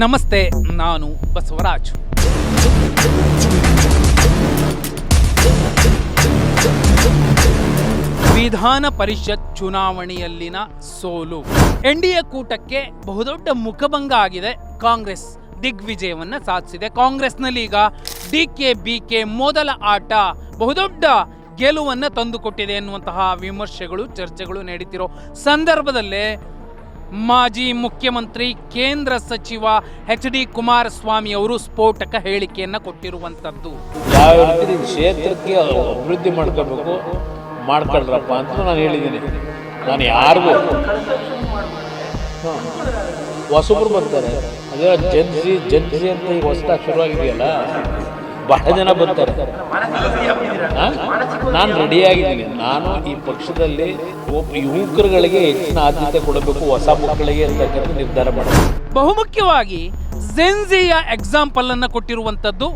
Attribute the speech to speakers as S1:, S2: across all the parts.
S1: ನಮಸ್ತೆ, ನಾನು ಬಸವರಾಜ್. ವಿಧಾನ ಪರಿಷತ್ ಚುನಾವಣೆಯಲ್ಲಿನ ಸೋಲು ಎನ್ಡಿಎ ಕೂಟಕ್ಕೆ ಬಹುದೊಡ್ಡ ಮುಖಭಂಗ ಆಗಿದೆ. ಕಾಂಗ್ರೆಸ್ ದಿಗ್ವಿಜಯವನ್ನ ಸಾಧಿಸಿದೆ. ಕಾಂಗ್ರೆಸ್ನಲ್ಲಿ ಈಗ ಡಿಕೆ ಬಿಕೆ ಮೊದಲ ಆಟ ಬಹುದೊಡ್ಡ ಗೆಲುವನ್ನು ತಂದುಕೊಟ್ಟಿದೆ ಎನ್ನುವಂತಹ ವಿಮರ್ಶೆಗಳು, ಚರ್ಚೆಗಳು ನಡೀತಿರೋ ಸಂದರ್ಭದಲ್ಲೇ ಮಾಜಿ ಮುಖ್ಯಮಂತ್ರಿ ಕೇಂದ್ರ ಸಚಿವ ಎಚ್.ಡಿ. ಕುಮಾರಸ್ವಾಮಿ ಅವರು ಸ್ಫೋಟಕ ಹೇಳಿಕೆಯನ್ನು ಕೊಟ್ಟಿರುವಂಥದ್ದು.
S2: ಯಾವ ರೀತಿ ಕ್ಷೇತ್ರಕ್ಕೆ ಅಭಿವೃದ್ಧಿ ಮಾಡ್ಕೋಬೇಕು ಮಾಡ್ಕೊಳ್ರಪ್ಪ ಅಂತ ನಾನು ಹೇಳಿದ್ದೀನಿ. ನಾನು ಯಾರಿಗೂ ಹೊಸಬ್ರು ಬರ್ತಾರೆ, ಅದೇ ಜನ್ಸಿ ಅಂತ ಈಗ ಹೊಸದಾಗಿ ಶುರುವಾಗಿದೆಯಲ್ಲ, ಬಹಳ ಜನ ಬರ್ತಾರೆ. ನಾನು ರೆಡಿಯಾಗಿದ್ದೀನಿ. ನಾನು ಈ ಪಕ್ಷದಲ್ಲಿ ಯುವಕರುಗಳಿಗೆ ಹೆಚ್ಚಿನ ಆದ್ಯತೆ ಕೊಡಬೇಕು, ಹೊಸ ಮಕ್ಕಳಿಗೆ ಅಂತಕ್ಕಂಥ ನಿರ್ಧಾರ ಮಾಡಿದೆ.
S1: ಬಹುಮುಖ್ಯವಾಗಿ ಜೆನ್ಸಿಯ ಎಕ್ಸಾಂಪಲ್ ಅನ್ನು ಕೊಟ್ಟಿರುವಂಥದ್ದು.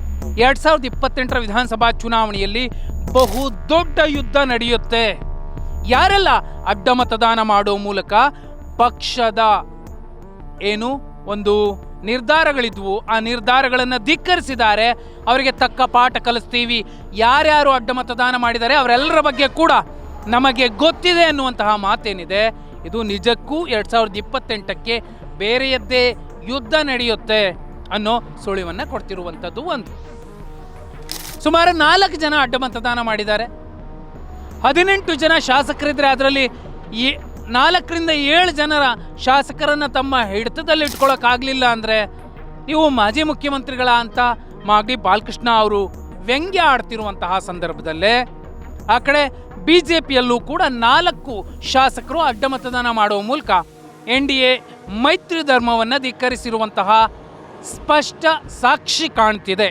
S1: 2028 ವಿಧಾನಸಭಾ ಚುನಾವಣೆಯಲ್ಲಿ ಬಹು ದೊಡ್ಡ ಯುದ್ಧ ನಡೆಯುತ್ತೆ. ಯಾರೆಲ್ಲ ಅಡ್ಡ ಮತದಾನ ಮಾಡೋ ಮೂಲಕ ಪಕ್ಷದ ಒಂದು ನಿರ್ಧಾರಗಳಿದ್ವು, ಆ ನಿರ್ಧಾರಗಳನ್ನು ಧಿಕ್ಕರಿಸಿದ್ದಾರೆ, ಅವರಿಗೆ ತಕ್ಕ ಪಾಠ ಕಲಿಸ್ತೀವಿ. ಯಾರ್ಯಾರು ಅಡ್ಡ ಮತದಾನ ಮಾಡಿದ್ದಾರೆ ಅವರೆಲ್ಲರ ಬಗ್ಗೆ ಕೂಡ ನಮಗೆ ಗೊತ್ತಿದೆ ಅನ್ನುವಂತಹ ಮಾತೇನಿದೆ. ಇದು ನಿಜಕ್ಕೂ 2028ಕ್ಕೆ ಬೇರೆಯದ್ದೇ ಯುದ್ಧ ನಡೆಯುತ್ತೆ ಅನ್ನೋ ಸುಳಿವನ್ನು ಕೊಡ್ತಿರುವಂಥದ್ದು. ಒಂದು ಸುಮಾರು 4 ಜನ ಅಡ್ಡ ಮತದಾನ ಮಾಡಿದ್ದಾರೆ. 18 ಜನ ಶಾಸಕರಿದ್ರೆ ಅದರಲ್ಲಿ 4ರಿಂದ 7 ಜನರ ಶಾಸಕರನ್ನು ತಮ್ಮ ಹಿಡಿತದಲ್ಲಿ ಇಟ್ಕೊಳ್ಳೋಕ್ಕಾಗಲಿಲ್ಲ ಅಂದರೆ ನೀವು ಮಾಜಿ ಮುಖ್ಯಮಂತ್ರಿಗಳ ಅಂತ ಮಾಗಡಿ ಬಾಲಕೃಷ್ಣ ಅವರು ವ್ಯಂಗ್ಯ ಆಡ್ತಿರುವಂತಹ ಸಂದರ್ಭದಲ್ಲೇ ಆ ಕಡೆ ಬಿಜೆಪಿಯಲ್ಲೂ ಕೂಡ 4 ಶಾಸಕರು ಅಡ್ಡ ಮತದಾನ ಮಾಡುವ ಮೂಲಕ ಎನ್ಡಿಎ ಮೈತ್ರಿ ಧರ್ಮವನ್ನು ಧಿಕ್ಕರಿಸಿರುವಂತಹ ಸ್ಪಷ್ಟ ಸಾಕ್ಷಿ ಕಾಣ್ತಿದೆ.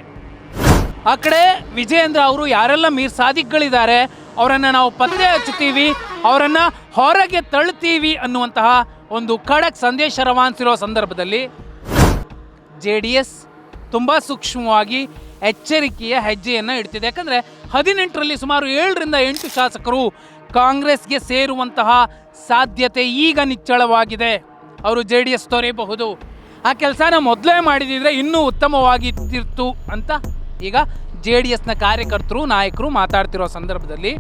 S1: ಆ ಕಡೆ ವಿಜಯೇಂದ್ರ ಅವರು ಯಾರೆಲ್ಲ ಮೀರ್ ಸಾದಿಕ್ಗಳಿದ್ದಾರೆ ಅವರನ್ನು ನಾವು ಪತ್ತೆ ಹಚ್ಚುತ್ತೀವಿ, ಅವರನ್ನು ಹೊರಗೆ ತಳ್ಳುತ್ತೀವಿ ಅನ್ನುವಂತಹ ಒಂದು ಖಡಕ್ ಸಂದೇಶ ರವಾನಿಸಿರೋ ಸಂದರ್ಭದಲ್ಲಿ JDS ತುಂಬ ಸೂಕ್ಷ್ಮವಾಗಿ ಎಚ್ಚರಿಕೆಯ ಹೆಜ್ಜೆಯನ್ನು ಇಡ್ತಿದೆ. ಯಾಕಂದರೆ 18ರಲ್ಲಿ ಸುಮಾರು 7ರಿಂದ 8 ಶಾಸಕರು ಕಾಂಗ್ರೆಸ್ಗೆ ಸೇರುವಂತಹ ಸಾಧ್ಯತೆ ಈಗ ನಿಚ್ಚಳವಾಗಿದೆ. ಅವರು JDS ತೊರೆಯಬಹುದು. ಆ ಕೆಲಸನ ಮೊದಲೇ ಮಾಡಿದಿದ್ರೆ ಇನ್ನೂ ಉತ್ತಮವಾಗಿರ್ತಿತ್ತು ಅಂತ ಈಗ JDSನ ಕಾರ್ಯಕರ್ತರು, ನಾಯಕರು ಮಾತಾಡ್ತಿರೋ ಸಂದರ್ಭದಲ್ಲಿ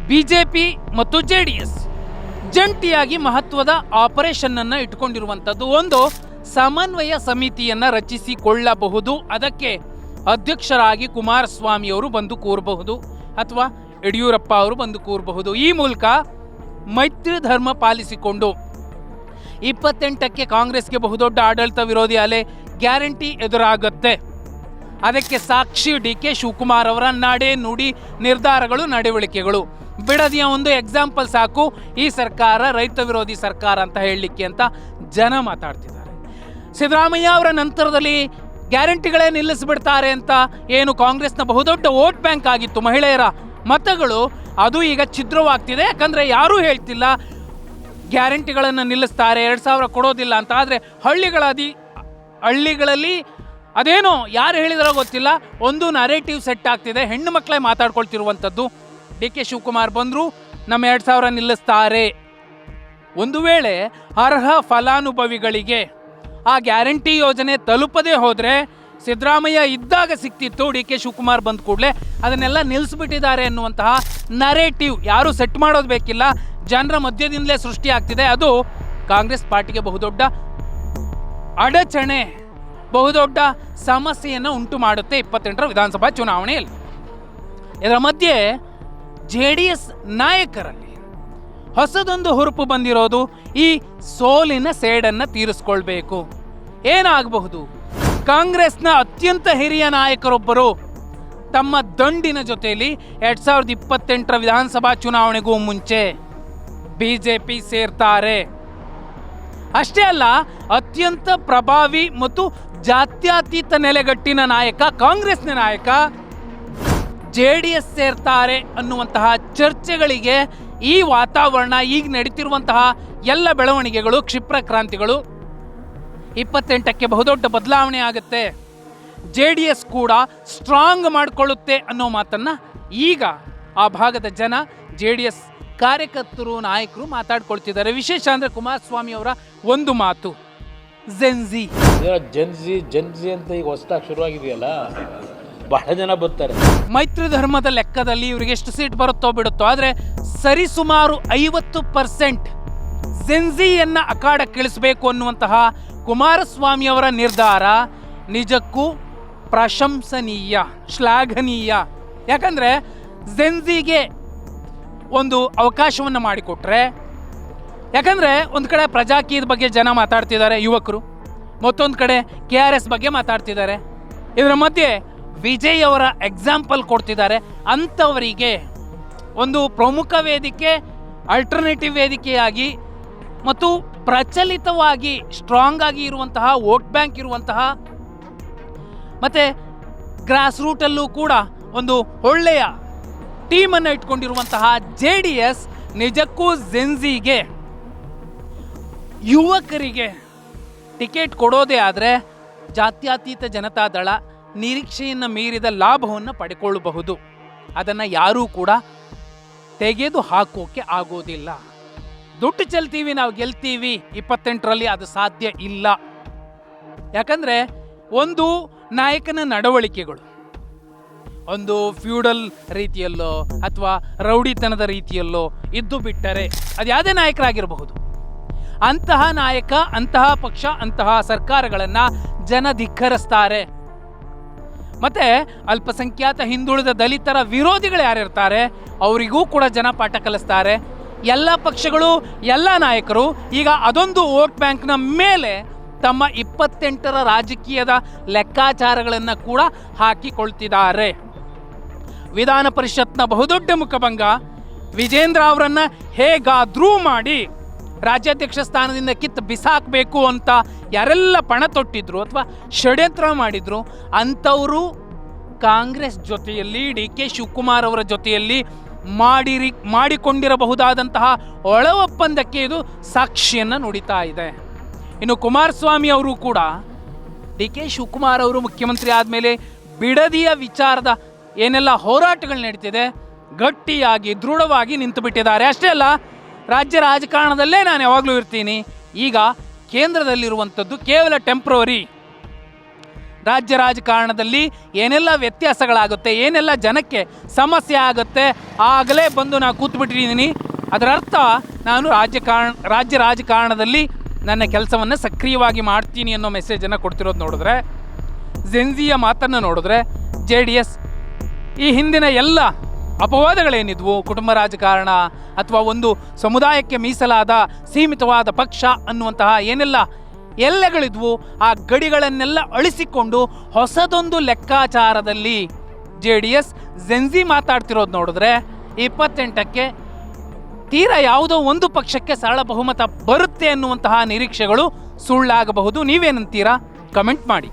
S1: ಬಿಜೆಪಿ ಮತ್ತು JDS ಜಂಟಿಯಾಗಿ ಮಹತ್ವದ ಆಪರೇಷನ್ ಅನ್ನು ಇಟ್ಕೊಂಡಿರುವಂಥದ್ದು. ಒಂದು ಸಮನ್ವಯ ಸಮಿತಿಯನ್ನು ರಚಿಸಿಕೊಳ್ಳಬಹುದು. ಅದಕ್ಕೆ ಅಧ್ಯಕ್ಷರಾಗಿ ಕುಮಾರಸ್ವಾಮಿ ಅವರು ಬಂದು ಕೂರಬಹುದು ಅಥವಾ ಯಡಿಯೂರಪ್ಪ ಅವರು ಬಂದು ಕೂರಬಹುದು. ಈ ಮೂಲಕ ಮೈತ್ರಿ ಧರ್ಮ ಪಾಲಿಸಿಕೊಂಡು 28ಕ್ಕೆ ಕಾಂಗ್ರೆಸ್ಗೆ ಬಹುದೊಡ್ಡ ಆಡಳಿತ ವಿರೋಧಿ ಅಲೆ ಗ್ಯಾರಂಟಿ ಎದುರಾಗುತ್ತೆ. ಅದಕ್ಕೆ ಸಾಕ್ಷಿ DK ಶಿವಕುಮಾರ್ ಅವರ ನಡೆ, ನುಡಿ, ನಿರ್ಧಾರಗಳು, ನಡವಳಿಕೆಗಳು. ಬಿಡದಿಯ ಒಂದು ಎಕ್ಸಾಂಪಲ್ ಸಾಕು, ಈ ಸರ್ಕಾರ ರೈತ ವಿರೋಧಿ ಸರ್ಕಾರ ಅಂತ ಹೇಳಲಿಕ್ಕೆ ಅಂತ ಜನ ಮಾತಾಡ್ತಿದ್ದಾರೆ. ಸಿದ್ದರಾಮಯ್ಯ ಅವರ ನಂತರದಲ್ಲಿ ಗ್ಯಾರಂಟಿಗಳೇ ನಿಲ್ಲಿಸಿಬಿಡ್ತಾರೆ ಅಂತ ಏನು ಕಾಂಗ್ರೆಸ್ನ ಬಹುದೊಡ್ಡ ವೋಟ್ ಬ್ಯಾಂಕ್ ಆಗಿತ್ತು, ಮಹಿಳೆಯರ ಮತಗಳು, ಅದು ಈಗ ಛಿದ್ರವಾಗ್ತಿದೆ. ಯಾಕಂದರೆ ಯಾರೂ ಹೇಳ್ತಿಲ್ಲ ಗ್ಯಾರಂಟಿಗಳನ್ನು ನಿಲ್ಲಿಸ್ತಾರೆ, 2000 ಕೊಡೋದಿಲ್ಲ ಅಂತ. ಆದರೆ ಹಳ್ಳಿಗಳಲ್ಲಿ ಅದೇನೋ ಯಾರು ಹೇಳಿದಾರೋ ಗೊತ್ತಿಲ್ಲ, ಒಂದು ನರೇಟಿವ್ ಸೆಟ್ ಆಗ್ತಿದೆ. ಹೆಣ್ಣು ಮಕ್ಕಳೇ ಮಾತಾಡ್ಕೊಳ್ತಿರುವಂಥದ್ದು. DK ಶಿವಕುಮಾರ್ ಬಂದರು, ನಮ್ಮ 2000 ನಿಲ್ಲಿಸ್ತಾರೆ. ಒಂದು ವೇಳೆ ಅರ್ಹ ಫಲಾನುಭವಿಗಳಿಗೆ ಆ ಗ್ಯಾರಂಟಿ ಯೋಜನೆ ತಲುಪದೇ ಹೋದರೆ, ಸಿದ್ದರಾಮಯ್ಯ ಇದ್ದಾಗ ಸಿಕ್ತಿತ್ತು, DK ಶಿವಕುಮಾರ್ ಬಂದ ಕೂಡಲೇ ಅದನ್ನೆಲ್ಲ ನಿಲ್ಲಿಸ್ಬಿಟ್ಟಿದ್ದಾರೆ ಎನ್ನುವಂತಹ ನರೇಟಿವ್ ಯಾರೂ ಸೆಟ್ ಮಾಡೋದು ಬೇಕಿಲ್ಲ, ಜನರ ಮಧ್ಯದಿಂದಲೇ ಸೃಷ್ಟಿ ಆಗ್ತಿದೆ. ಅದು ಕಾಂಗ್ರೆಸ್ ಪಾರ್ಟಿಗೆ ಬಹುದೊಡ್ಡ ಅಡಚಣೆ, ಬಹುದೊಡ್ಡ ಸಮಸ್ಯೆಯನ್ನು ಉಂಟು ಮಾಡುತ್ತೆ 28ರ ವಿಧಾನಸಭಾ ಚುನಾವಣೆಯಲ್ಲಿ. ಇದರ ಮಧ್ಯೆ JDS ನಾಯಕರಲ್ಲಿ ಹೊಸದೊಂದು ಹುರುಪು ಬಂದಿರೋದು, ಈ ಸೋಲಿನ ಸೇಡನ್ನು ತೀರಿಸ್ಕೊಳ್ಬೇಕು. ಏನಾಗಬಹುದು? ಕಾಂಗ್ರೆಸ್ನ ಅತ್ಯಂತ ಹಿರಿಯ ನಾಯಕರೊಬ್ಬರು ತಮ್ಮ ದಂಡಿನ ಜೊತೆಯಲ್ಲಿ 2028ರ ವಿಧಾನಸಭಾ ಚುನಾವಣೆಗೂ ಮುಂಚೆ ಬಿಜೆಪಿ ಸೇರ್ತಾರೆ. ಅಷ್ಟೇ ಅಲ್ಲ, ಅತ್ಯಂತ ಪ್ರಭಾವಿ ಮತ್ತು ಜಾತ್ಯತೀತ ನೆಲೆಗಟ್ಟಿನ ನಾಯಕ, ಕಾಂಗ್ರೆಸ್ನ ನಾಯಕ JDS ಸೇರ್ತಾರೆ ಅನ್ನುವಂತಹ ಚರ್ಚೆಗಳಿಗೆ ಈ ವಾತಾವರಣ, ಈಗ ನಡೀತಿರುವಂತಹ ಎಲ್ಲ ಬೆಳವಣಿಗೆಗಳು, ಕ್ಷಿಪ್ರ ಕ್ರಾಂತಿಗಳು 28ಕ್ಕೆ ಬಹುದೊಡ್ಡ ಬದಲಾವಣೆ ಆಗುತ್ತೆ. JDS ಕೂಡ ಸ್ಟ್ರಾಂಗ್ ಮಾಡಿಕೊಳ್ಳುತ್ತೆ ಅನ್ನೋ ಮಾತನ್ನು ಈಗ ಆ ಭಾಗದ ಜನ, JDS ಕಾರ್ಯಕರ್ತರು, ನಾಯಕರು ಮಾತಾಡ್ಕೊಳ್ತಿದ್ದಾರೆ. ವಿಶೇಷ ಅಂದರೆ ಕುಮಾರಸ್ವಾಮಿ ಅವರ ಒಂದು ಮಾತು, ಜೆನ್ಜಿ.
S2: ಜನ್ಜಿ ಅಂತ ಈಗ ಹೊಸದಾಗಿ ಶುರುವಾಗಿದೆಯಲ್ಲ, ಬಹಳ ಜನ ಬರ್ತಾರೆ.
S1: ಮೈತ್ರಿ ಧರ್ಮದ ಲೆಕ್ಕದಲ್ಲಿ ಇವರಿಗೆ ಎಷ್ಟು ಸೀಟ್ ಬರುತ್ತೋ ಬಿಡುತ್ತೋ, ಆದರೆ ಸರಿಸುಮಾರು 50% ಜೆನ್ಜಿಯನ್ನ ಅಖಾಡಕ್ಕಿಳಿಸಬೇಕು ಅನ್ನುವಂತಹ ಕುಮಾರಸ್ವಾಮಿ ಅವರ ನಿರ್ಧಾರ ನಿಜಕ್ಕೂ ಪ್ರಶಂಸನೀಯ, ಶ್ಲಾಘನೀಯ. ಯಾಕಂದರೆ ಜೆನ್ಜಿಗೆ ಒಂದು ಅವಕಾಶವನ್ನು ಮಾಡಿಕೊಟ್ರೆ, ಯಾಕಂದರೆ ಒಂದು ಕಡೆ ಪ್ರಜಾಕೀಯದ ಬಗ್ಗೆ ಜನ ಮಾತಾಡ್ತಿದ್ದಾರೆ ಯುವಕರು, ಮತ್ತೊಂದು ಕಡೆ KRS ಬಗ್ಗೆ ಮಾತಾಡ್ತಿದ್ದಾರೆ, ಇದರ ಮಧ್ಯೆ ವಿಜಯ್ ಅವರ ಎಕ್ಸಾಂಪಲ್ ಕೊಡ್ತಿದ್ದಾರೆ. ಅಂಥವರಿಗೆ ಒಂದು ಪ್ರಮುಖ ವೇದಿಕೆ, ಅಲ್ಟರ್ನೇಟಿವ್ ವೇದಿಕೆಯಾಗಿ ಮತ್ತು ಪ್ರಚಲಿತವಾಗಿ ಸ್ಟ್ರಾಂಗ್ ಆಗಿ ಇರುವಂತಹ ವೋಟ್ ಬ್ಯಾಂಕ್ ಇರುವಂತಹ ಮತ್ತು ಗ್ರಾಸ್ ರೂಟಲ್ಲೂ ಕೂಡ ಒಂದು ಒಳ್ಳೆಯ ಟೀಮನ್ನು ಇಟ್ಕೊಂಡಿರುವಂತಹ JDS ನಿಜಕ್ಕೂ ಜೆನ್ಜಿಗೆ, ಯುವಕರಿಗೆ ಟಿಕೆಟ್ ಕೊಡೋದೇ ಆದರೆ ಜಾತ್ಯತೀತ ಜನತಾದಳ ನಿರೀಕ್ಷೆಯನ್ನು ಮೀರಿದ ಲಾಭವನ್ನು ಪಡೆಕೊಳ್ಳಬಹುದು. ಅದನ್ನು ಯಾರೂ ಕೂಡ ತೆಗೆದು ಹಾಕೋಕೆ ಆಗೋದಿಲ್ಲ. ದುಡ್ಡು ಚೆಲ್ತೀವಿ, ನಾವು ಗೆಲ್ತೀವಿ 28ರಲ್ಲಿ, ಅದು ಸಾಧ್ಯ ಇಲ್ಲ. ಯಾಕಂದರೆ ಒಂದು ನಾಯಕನ ನಡವಳಿಕೆಗಳು ಒಂದು ಫ್ಯೂಡಲ್ ರೀತಿಯಲ್ಲೋ ಅಥವಾ ರೌಡಿತನದ ರೀತಿಯಲ್ಲೋ ಇದ್ದು ಬಿಟ್ಟರೆ, ಅದು ಯಾವುದೇ ನಾಯಕರಾಗಿರಬಹುದು, ಅಂತಹ ನಾಯಕ, ಅಂತಹ ಪಕ್ಷ, ಅಂತಹ ಸರ್ಕಾರಗಳನ್ನು ಜನ ಧಿಕ್ಕರಿಸ್ತಾರೆ. ಮತ್ತು ಅಲ್ಪಸಂಖ್ಯಾತ ಹಿಂದುಳಿದ ದಲಿತರ ವಿರೋಧಿಗಳು ಯಾರಿರ್ತಾರೆ ಅವರಿಗೂ ಕೂಡ ಜನ ಪಾಠ ಕಲಿಸ್ತಾರೆ. ಎಲ್ಲ ಪಕ್ಷಗಳು, ಎಲ್ಲ ನಾಯಕರು ಈಗ ಅದೊಂದು ವೋಟ್ ಬ್ಯಾಂಕ್ನ ಮೇಲೆ ತಮ್ಮ 28ರ ರಾಜಕೀಯದ ಲೆಕ್ಕಾಚಾರಗಳನ್ನು ಕೂಡ ಹಾಕಿಕೊಳ್ತಿದ್ದಾರೆ. ವಿಧಾನ ಪರಿಷತ್ನ ಬಹುದೊಡ್ಡ ಮುಖಭಂಗ ವಿಜೇಂದ್ರ ಅವರನ್ನು ಹೇಗಾದ್ರೂ ಮಾಡಿ ರಾಜ್ಯಾಧ್ಯಕ್ಷ ಸ್ಥಾನದಿಂದ ಕಿತ್ತು ಬಿಸಾಕಬೇಕು ಅಂತ ಯಾರೆಲ್ಲ ಪಣ ತೊಟ್ಟಿದ್ರು ಅಥವಾ ಷಡ್ಯಂತ್ರ ಮಾಡಿದ್ರು, ಅಂಥವರು ಕಾಂಗ್ರೆಸ್ ಜೊತೆಯಲ್ಲಿ DK ಶಿವಕುಮಾರ್ ಅವರ ಜೊತೆಯಲ್ಲಿ ಮಾಡಿಕೊಂಡಿರಬಹುದಾದಂತಹ ಒಳ ಒಪ್ಪಂದಕ್ಕೆ ಇದು ಸಾಕ್ಷಿಯನ್ನು ನುಡಿತಾ ಇದೆ. ಇನ್ನು ಕುಮಾರಸ್ವಾಮಿ ಅವರು ಕೂಡ DK ಶಿವಕುಮಾರ್ ಅವರು ಮುಖ್ಯಮಂತ್ರಿ ಆದಮೇಲೆ ಬಿಡದಿಯ ವಿಚಾರದ ಏನೆಲ್ಲ ಹೋರಾಟಗಳು ನಡೀತಿದೆ, ಗಟ್ಟಿಯಾಗಿ ದೃಢವಾಗಿ ನಿಂತು ಬಿಟ್ಟಿದ್ದಾರೆ. ಅಷ್ಟೇ ಅಲ್ಲ, ರಾಜ್ಯ ರಾಜಕಾರಣದಲ್ಲೇ ನಾನು ಯಾವಾಗಲೂ ಇರ್ತೀನಿ, ಈಗ ಕೇಂದ್ರದಲ್ಲಿರುವಂಥದ್ದು ಕೇವಲ ಟೆಂಪ್ರವರಿ. ರಾಜ್ಯ ರಾಜಕಾರಣದಲ್ಲಿ ಏನೆಲ್ಲ ವ್ಯತ್ಯಾಸಗಳಾಗುತ್ತೆ, ಏನೆಲ್ಲ ಜನಕ್ಕೆ ಸಮಸ್ಯೆ ಆಗುತ್ತೆ, ಆಗಲೇ ಬಂದು ನಾನು ಕೂತ್ಬಿಟ್ಟಿದ್ದೀನಿ. ಅದರ ಅರ್ಥ ನಾನು ರಾಜ್ಯ ರಾಜಕಾರಣದಲ್ಲಿ ನನ್ನ ಕೆಲಸವನ್ನು ಸಕ್ರಿಯವಾಗಿ ಮಾಡ್ತೀನಿ ಅನ್ನೋ ಮೆಸೇಜನ್ನು ಕೊಡ್ತಿರೋದು ನೋಡಿದ್ರೆ, ಜೆನ್ಜಿಯ ಮಾತನ್ನು ನೋಡಿದ್ರೆ, JDS ಈ ಹಿಂದಿನ ಎಲ್ಲ ಅಪವಾದಗಳೇನಿದ್ವು, ಕುಟುಂಬ ರಾಜಕಾರಣ ಅಥವಾ ಒಂದು ಸಮುದಾಯಕ್ಕೆ ಮೀಸಲಾದ ಸೀಮಿತವಾದ ಪಕ್ಷ ಅನ್ನುವಂತಹ ಏನೆಲ್ಲ ಎಲ್ಲೆಗಳಿದ್ವು, ಆ ಗಡಿಗಳನ್ನೆಲ್ಲ ಅಳಿಸಿಕೊಂಡು ಹೊಸದೊಂದು ಲೆಕ್ಕಾಚಾರದಲ್ಲಿ JDS ಜೆನ್ಜಿ ಮಾತಾಡ್ತಿರೋದು ನೋಡಿದ್ರೆ 28ಕ್ಕೆ ತೀರಾ ಯಾವುದೋ ಒಂದು ಪಕ್ಷಕ್ಕೆ ಸರಳ ಬಹುಮತ ಬರುತ್ತೆ ಅನ್ನುವಂತಹ ನಿರೀಕ್ಷೆಗಳು ಸುಳ್ಳಾಗಬಹುದು. ನೀವೇನಂತೀರಾ? ಕಮೆಂಟ್ ಮಾಡಿ.